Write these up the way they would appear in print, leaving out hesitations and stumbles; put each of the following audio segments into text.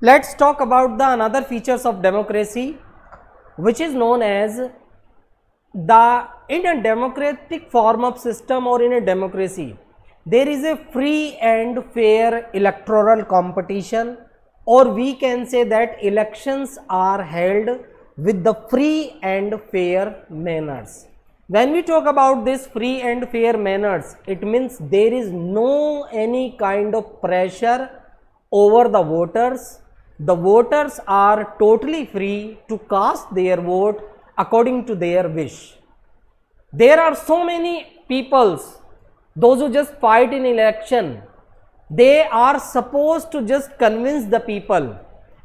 Let's talk about the another features of democracy, which is known as the in a democratic form of system or in a democracy, there is a free and fair electoral competition, or we can say that elections are held with the free and fair manners. When we talk about this free and fair manners, it means there is no any kind of pressure over the voters. The voters are totally free to cast their vote according to their wish. There are so many peoples, those who just fight in election, they are supposed to just convince the people,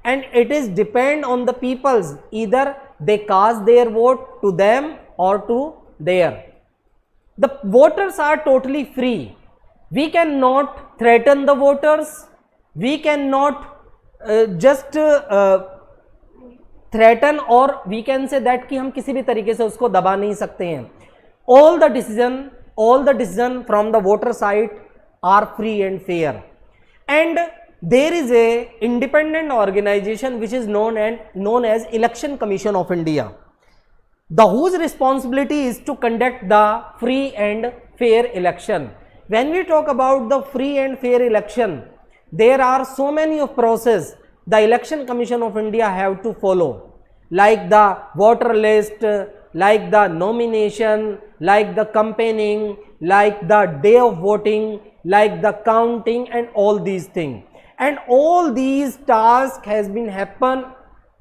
and it is depend on the peoples, either they cast their vote to them or to their. The voters are totally free. We cannot threaten the voters, we cannot just threaten और we can say that कि हम किसी भी तरीके से उसको दबा नहीं सकते हैं. All the decision from the voter side are free and fair, and there is a independent organization which is known as election commission of India, the whose responsibility is to conduct the free and fair election. When we talk about the free and fair election, there are so many of process the election commission of India have to follow, like the voter list, like the nomination, like the campaigning, like the day of voting, like the counting, and all these things. And all these tasks has been happen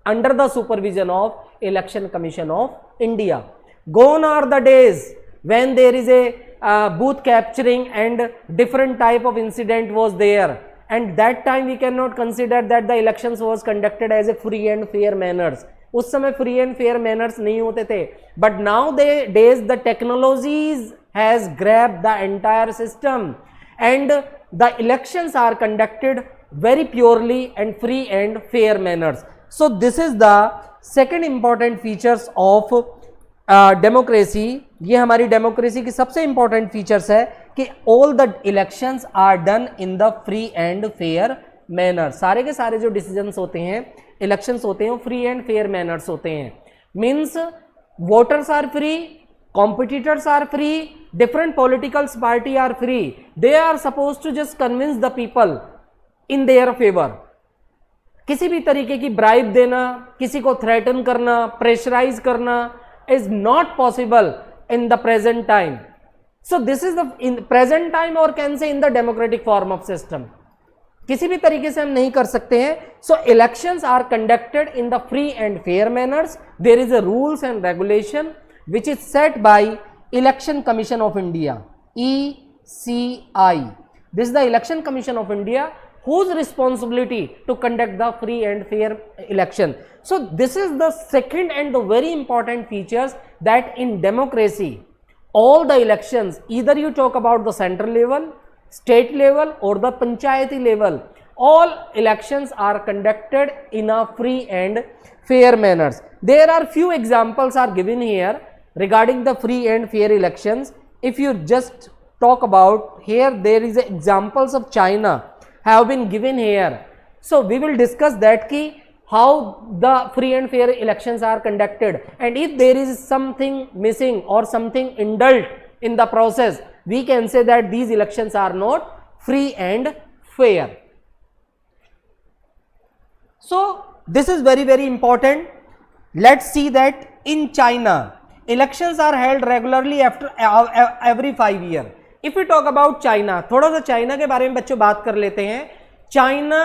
under the supervision of election commission of India. Gone are the days when there is a booth capturing and different type of incident was there, and that time we cannot consider that the elections was conducted as a free and fair manners. उस समय free and fair manners नहीं होते थे, but nowadays the technologies has grabbed the entire system and the elections are conducted very purely and free and fair manners. So this is the second important features of democracy. ये हमारी democracy की सबसे important features है कि all the elections are done in the free and fair manner. सारे के सारे जो डिसीजंस होते हैं, इलेक्शंस होते हैं, वो फ्री एंड फेयर मैनर्स होते हैं. Means voters are free, competitors are free, different political party are free. They are suppose to just convince the people in their favour. किसी भी तरीके की ब्राइब देना, किसी को थ्रेटन करना, प्रेशराइज करना is not possible in the present time. So this is the in present time, or can say in the democratic form of system, किसी भी तरीके से हम नहीं कर सकते हैं. So elections are conducted in the free and fair manners. There is a rules and regulation which is set by Election Commission of India, ECI. This is the Election Commission of India whose responsibility to conduct the free and fair election. So this is the second and the very important features, that in democracy all the elections, either you talk about the central level, state level, or the panchayati level, all elections are conducted in a free and fair manners. There are few examples are given here regarding the free and fair elections. If you just talk about here, there is examples of China have been given here. So we will discuss that key, how the free and fair elections are conducted, and if there is something missing or something indulged in the process, we can say that these elections are not free and fair. So this is very important. Let's see that in China elections are held regularly after every 5 years. If we talk about China, थोड़ा सा China के बारे में बच्चों बात कर लेते हैं. चाइना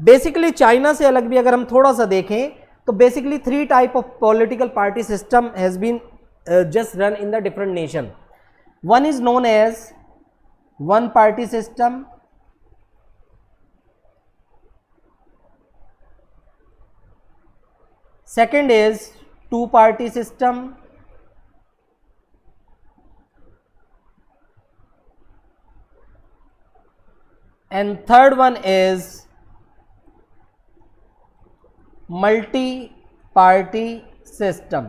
बेसिकली, चाइना से अलग भी अगर हम थोड़ा सा देखें तो basically 3 type of political party system has been just run in the different nation. One is known as one party system, second is two party system, and third one is multi-party system.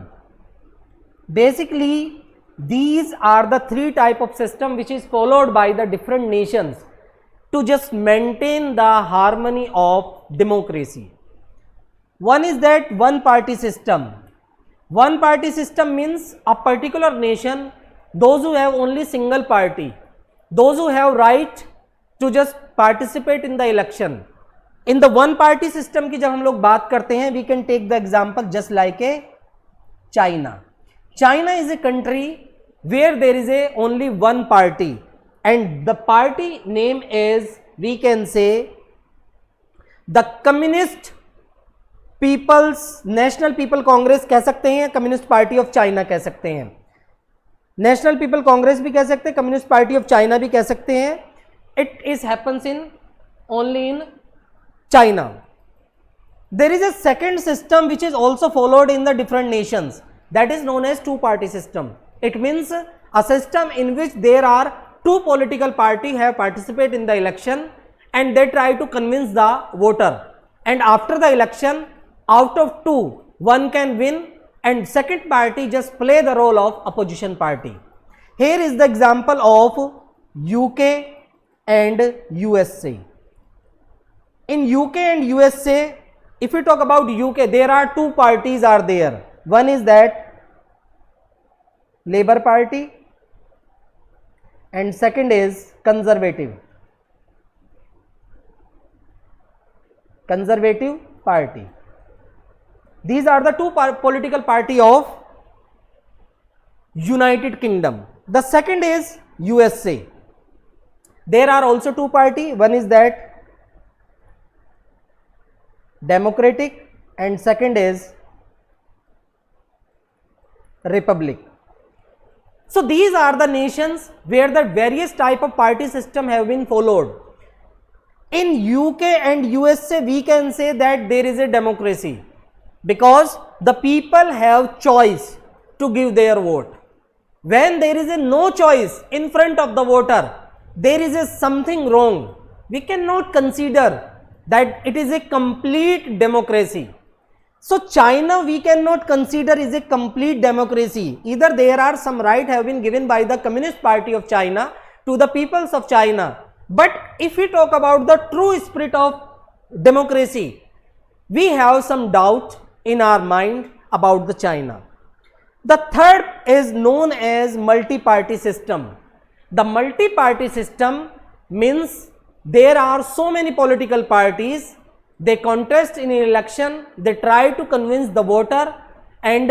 Basically these are the 3 type of system which is followed by the different nations to just maintain the harmony of democracy. One is that one party system. One party system means a particular nation, those who have only single party, those who have right to just participate in the election. In the one party system की जब हम लोग बात करते हैं, we can take the example just like a China. China is a country where there is a only one party, and the party name is, we can say, the Communist People's National People Congress कह सकते हैं, communist party of China कह सकते हैं, national people Congress भी कह सकते हैं, कम्युनिस्ट पार्टी ऑफ चाइना भी कह सकते हैं. It is happens in only in China. There is a second system which is also followed in the different nations, that is known as two party system. It means a system in which there are two political party have participate in the election and they try to convince the voter, and after the election out of two one can win and second party just play the role of opposition party. Here is the example of UK and USA. In UK and USA, if we talk about UK, there are two parties are there. One is that Labour Party and second is Conservative Party. These are the two political party of United Kingdom. The second is USA. There are also two party. One is that Democratic and second is Republic. So these are the nations where the various type of party system have been followed. In UK and USA, we can say that there is a democracy because the people have choice to give their vote. When there is a no choice in front of the voter, there is a something wrong. We cannot consider that it is a complete democracy. So China we cannot consider is a complete democracy. Either there are some right have been given by the Communist Party of China to the peoples of China. But if we talk about the true spirit of democracy, we have some doubt in our mind about the China. The third is known as multi-party system. The multi-party system means there are so many political parties. They contest in an election, they try to convince the voter and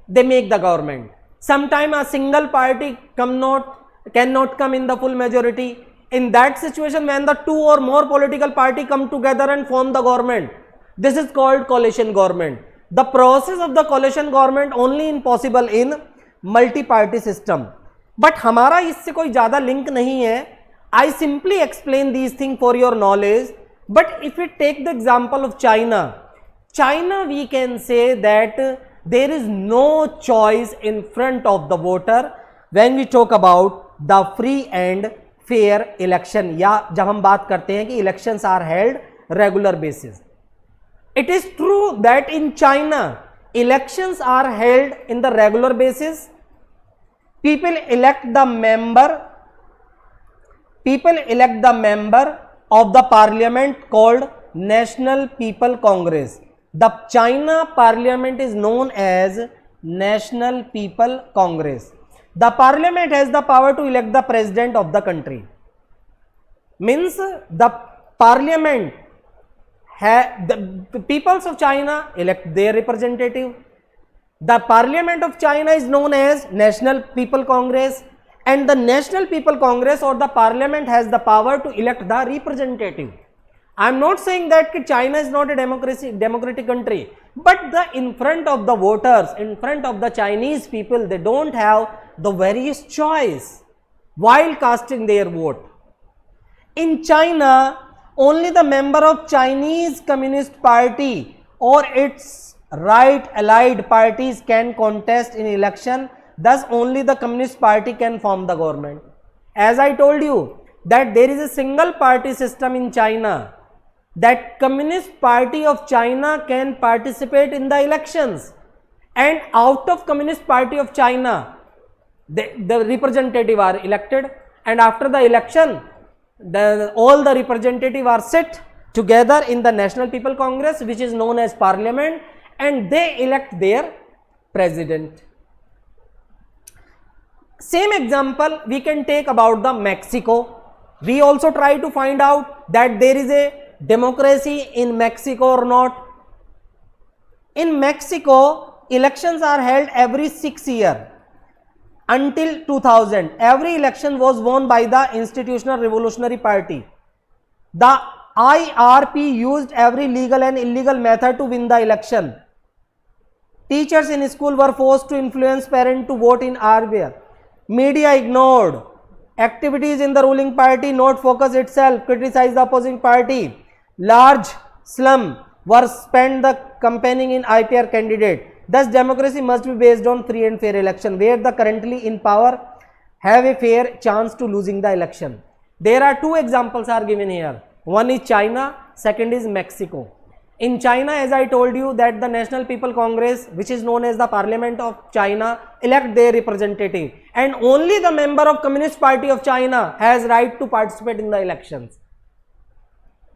they make the government. Sometimes a single party cannot come in the full majority. In that situation, when the two or more political party come together and form the government, this is called coalition government. The process of the coalition government only possible in multi-party system. But हमारा इससे कोई ज़्यादा link नहीं है. I simply explain these things for your knowledge. But if we take the example of China, we can say that there is no choice in front of the voter when we talk about the free and fair election. या जब हम बात करते हैं कि elections are held regular basis. It is true that in China, elections are held in the regular basis. People elect the member of the parliament called National People Congress. The China parliament is known as National People Congress. The parliament has the power to elect the president of the country. Means the parliament the peoples of China elect their representative. The parliament of China is known as National People Congress, and the National People Congress or the parliament has the power to elect the representative. I am not saying that China is not a democratic country, but in front of the voters, in front of the Chinese people, they don't have the various choice while casting their vote. In China, only the member of Chinese Communist Party or its right allied parties can contest in election. Thus only the Communist Party can form the government. As I told you that there is a single party system in China, that Communist Party of China can participate in the elections, and out of Communist Party of China the representative are elected, and after the election all the representative are set together in the National People Congress, which is known as Parliament, and they elect their president. Same example we can take about the Mexico. We also try to find out that there is a democracy in Mexico or not. In Mexico, elections are held every 6 years. Until 2000, every election was won by the Institutional Revolutionary Party. The IRP used every legal and illegal method to win the election. Teachers in school were forced to influence parents to vote in RBR. Media ignored. Activities in the ruling party not focus itself, criticize the opposing party. Large sum were spent the campaigning in IPR candidate. Thus, democracy must be based on free and fair election, where the currently in power have a fair chance to losing the election. There are two examples are given here. One is China, second is Mexico. In China, as I told you, that the National People Congress, which is known as the Parliament of China, elect their representative, and only the member of Communist Party of China has right to participate in the elections.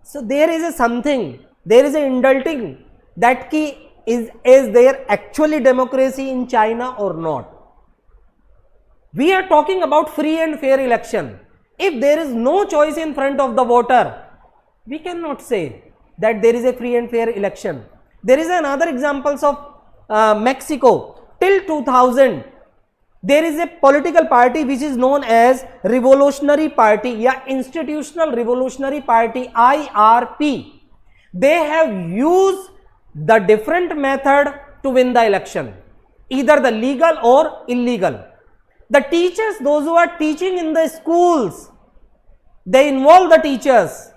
So there is a something, there is a indulting that key is there actually democracy in China or not? We are talking about free and fair election. If there is no choice in front of the voter, we cannot say that there is a free and fair election. There is another examples of Mexico. Till 2000, there is a political party which is known as Revolutionary Party, yeah, Institutional Revolutionary Party, IRP. They have used the different method to win the election, either the legal or illegal. The teachers, those who are teaching in the schools, they involve the teachers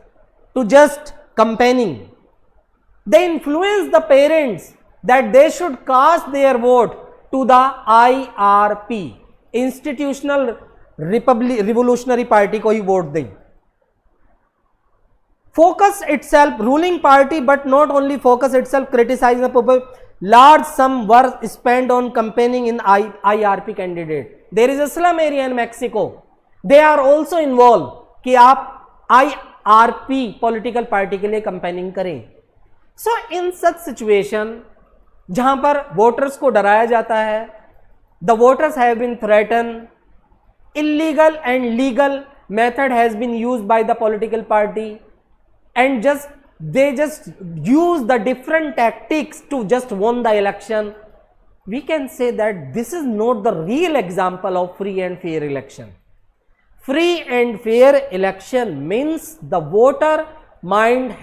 to just campaigning. They influence the parents that they should cast their vote to the IRP, Institutional Revolutionary Party को ही vote दें. Focus itself, ruling party, but not only focus itself, criticize the people. Large sum were spent on campaigning in IRP candidate. There is a slum area in Mexico. They are also involved कि आप IRP political party के लिए campaigning करें. So in such situation, जहां पर voters को डराया जाता है, the voters have been threatened, illegal and legal method has been used by the political party, and they just use the different tactics to just win the election. We can say that this is not the real example of free and fair election. Free and fair election means the voter mind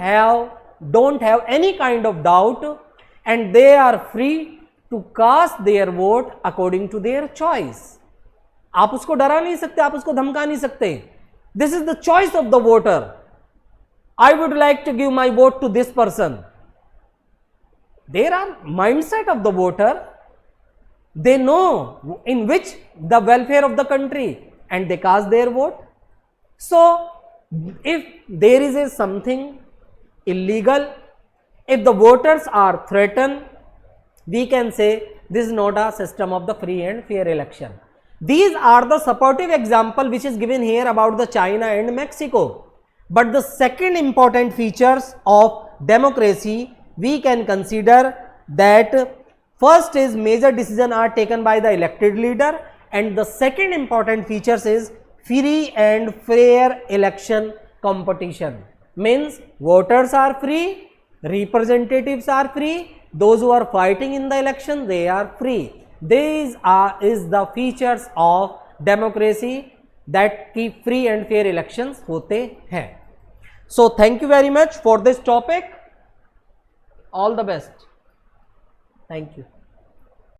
don't have any kind of doubt, and they are free to cast their vote according to their choice. आप उसको डरा नहीं सकते, आप उसको धमका नहीं सकते. This is the choice of the voter. I would like to give my vote to this person. There are mindset of the voter. They know in which the welfare of the country, and they cast their vote. So if there is a something illegal, if the voters are threatened, we can say this is not a system of the free and fair election. These are the supportive example which is given here about the China and Mexico. But the second important features of democracy, we can consider that first is major decisions are taken by the elected leader, and the second important features is free and fair election competition. Means voters are free, representatives are free, those who are fighting in the election, they are free. These is the features of democracy that की free and fair elections होते हैं. So thank you very much for this topic. All the best. Thank you.